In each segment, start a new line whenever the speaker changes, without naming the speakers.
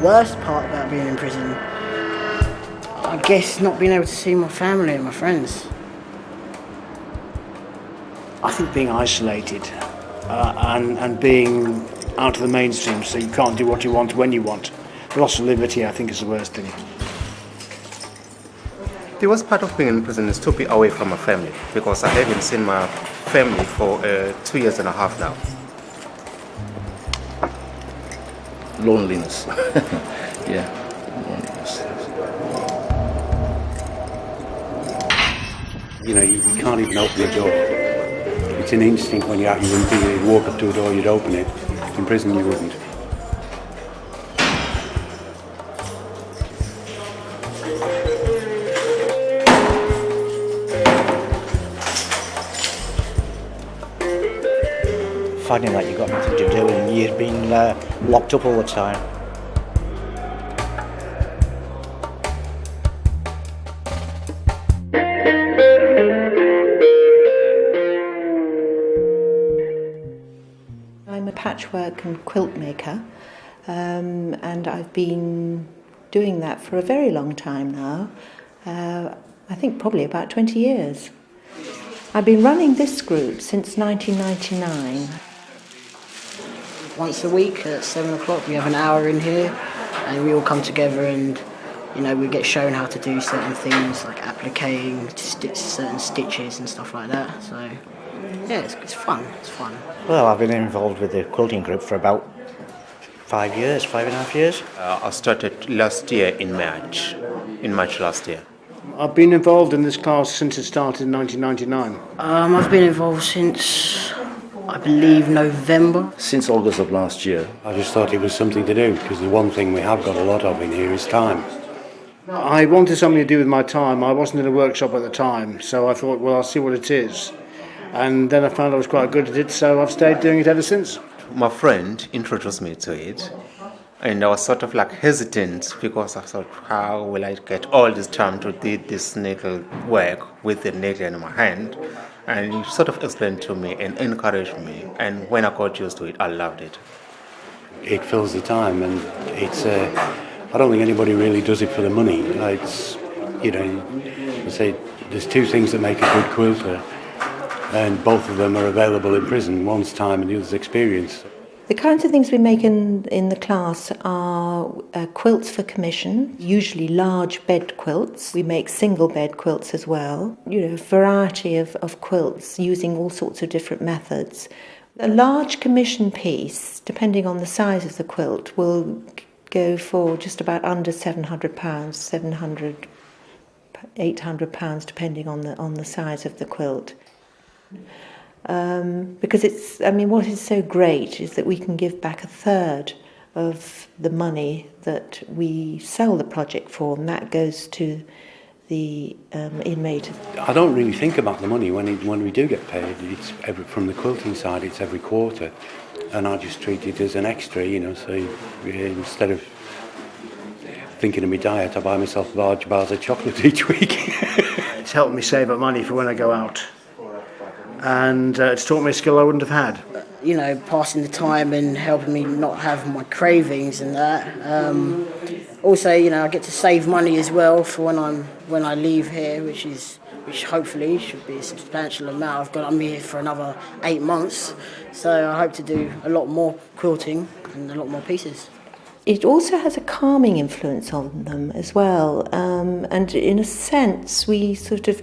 worst part about being in prison, I guess not being able to see my family and my friends.
I think being isolated and being out of the mainstream, so you can't do what you want when you want. The loss of liberty, I think, is the worst thing.
The worst part of being in prison is to be away from my family, because I haven't seen my family for 2 years and a half now.
Loneliness. Yeah, loneliness.
You know, you can't even open the door. It's an instinct when you're out, you wouldn't think you'd walk up to a door, you'd open it. In prison, you wouldn't.
Finding like you've got nothing to do and you've been locked up all the time.
I'm a patchwork and quilt maker, and I've been doing that for a very long time now. I think probably about 20 years. I've been running this group since 1999.
Once a week at 7 o'clock we have an hour in here and we all come together and, you know, we get shown how to do certain things like appliquing, certain stitches and stuff like that. So yeah, it's fun.
Well, I've been involved with the quilting group for about 5 years, 5.5 years.
I started last year in March last year.
I've been involved in this class since it started in 1999.
I've been involved since, I believe, November.
Since August of last year.
I just thought it was something to do, because the one thing we have got a lot of in here is time.
I wanted something to do with my time. I wasn't in a workshop at the time, so I thought, well, I'll see what it is. And then I found I was quite good at it, so I've stayed doing it ever since.
My friend introduced me to it, and I was sort of like hesitant because I thought, how will I get all this time to do this needle work with the needle in my hand? And he sort of explained to me and encouraged me, and when I got used to it, I loved it.
It fills the time, and it's. I don't think anybody really does it for the money. It's, you know, I say there's two things that make a good quilter, and both of them are available in prison. One's time and the other's experience.
The kinds of things we make in the class are quilts for commission, usually large bed quilts. We make single bed quilts as well. You know, a variety of quilts using all sorts of different methods. A large commission piece, depending on the size of the quilt, will go for just about under £700, £700, £800, depending on the size of the quilt. Because what is so great is that we can give back a third of the money that we sell the project for, and that goes to the inmate.
I don't really think about the money when we do get paid. It's from the quilting side, it's every quarter, and I just treat it as an extra, you know. So instead of thinking of my diet, I buy myself large bars of chocolate each week.
It's helped me save up money for when I go out. And it's taught me a skill I wouldn't have had.
You know, passing the time and helping me not have my cravings and that. Also, you know, I get to save money as well for when I leave here, which hopefully should be a substantial amount. I'm here for another 8 months, so I hope to do a lot more quilting and a lot more pieces.
It also has a calming influence on them as well, and in a sense we sort of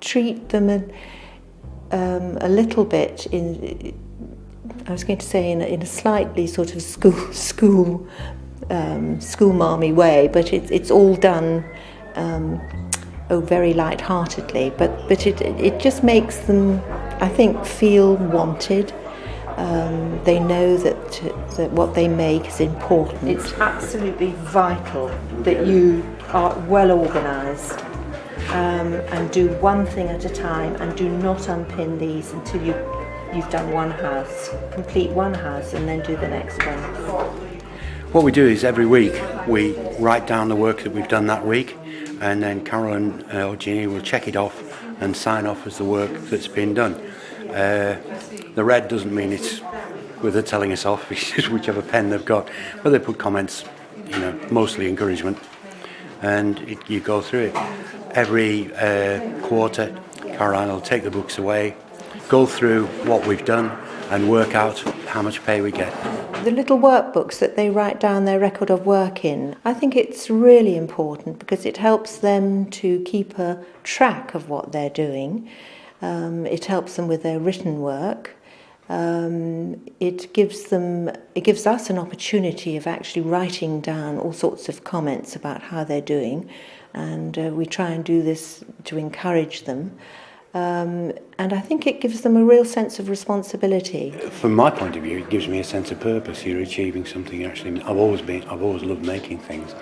treat them a little bit in a slightly sort of school-marmy way, but it's all done very light-heartedly. But it just makes them, I think, feel wanted. They know that what they make is important. It's absolutely vital that you are well organised. And do one thing at a time, and do not unpin these until you've done one house. Complete one house and then do the next one.
What we do is every week we write down the work that we've done that week, and then Carolyn or Ginny will check it off and sign off as the work that's been done. The red doesn't mean it's whether telling us off, it's just whichever pen they've got, but they put comments mostly encouragement, and you go through it. Every quarter, Caroline will take the books away, go through what we've done, and work out how much pay we get.
The little workbooks that they write down their record of work in, I think it's really important because it helps them to keep a track of what they're doing. It helps them with their written work. It gives us an opportunity of actually writing down all sorts of comments about how they're doing, and we try and do this to encourage them. And I think it gives them a real sense of responsibility.
From my point of view, it gives me a sense of purpose. You're achieving something. Actually, I've always loved making things,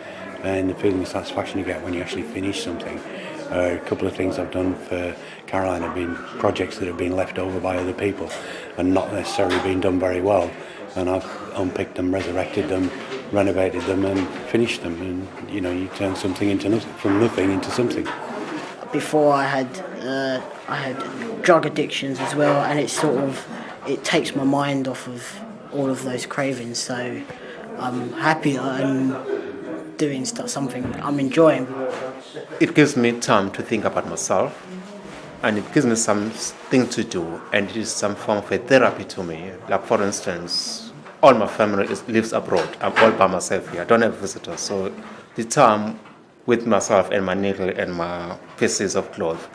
and the feeling of satisfaction you get when you actually finish something. A couple of things I've done for Caroline have been projects that have been left over by other people and not necessarily been done very well, and I've unpicked them, resurrected them, renovated them, and finished them. And you turn something into nothing, from nothing into something.
Before I had drug addictions as well, and it takes my mind off of all of those cravings. So I'm happy that I'm doing something I'm enjoying.
It gives me time to think about myself, and it gives me something to do, and it is some form of a therapy to me. Like, for instance, all my family lives abroad. I'm all by myself here. I don't have visitors, so the time with myself and my needle and my pieces of cloth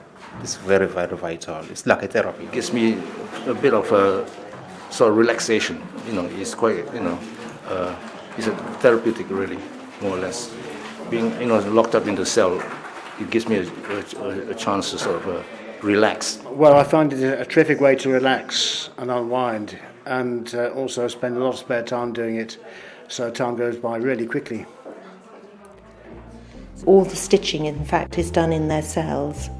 is very, very vital. It's like a therapy.
It gives me a bit of a sort of relaxation. It's quite, it's a therapeutic, really, more or less. Being, locked up in the cell, it gives me a chance to sort of relax.
Well, I find it a terrific way to relax and unwind, and also spend a lot of spare time doing it, so time goes by really quickly.
All the stitching, in fact, is done in their cells.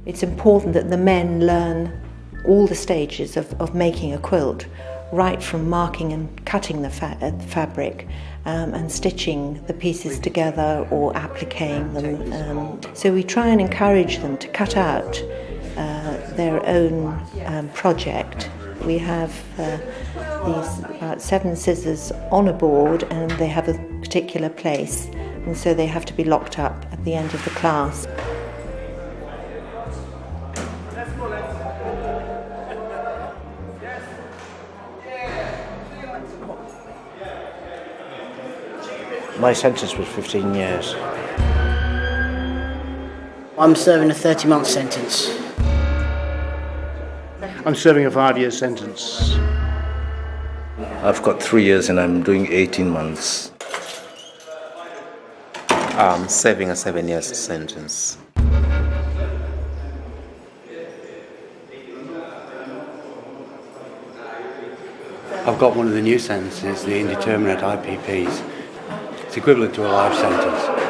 It's important that the men learn all the stages of making a quilt, right from marking and cutting the fabric and stitching the pieces together or appliquing them. So we try and encourage them to cut out their own project. We have these about 7 scissors on a board, and they have a particular place, and so they have to be locked up at the end of the class.
My sentence was 15 years.
I'm serving a 30-month sentence.
I'm serving a 5-year sentence.
I've got 3 years and I'm doing 18 months.
I'm serving a 7-year sentence.
I've got one of the new sentences, the indeterminate IPPs. It's equivalent to a life sentence.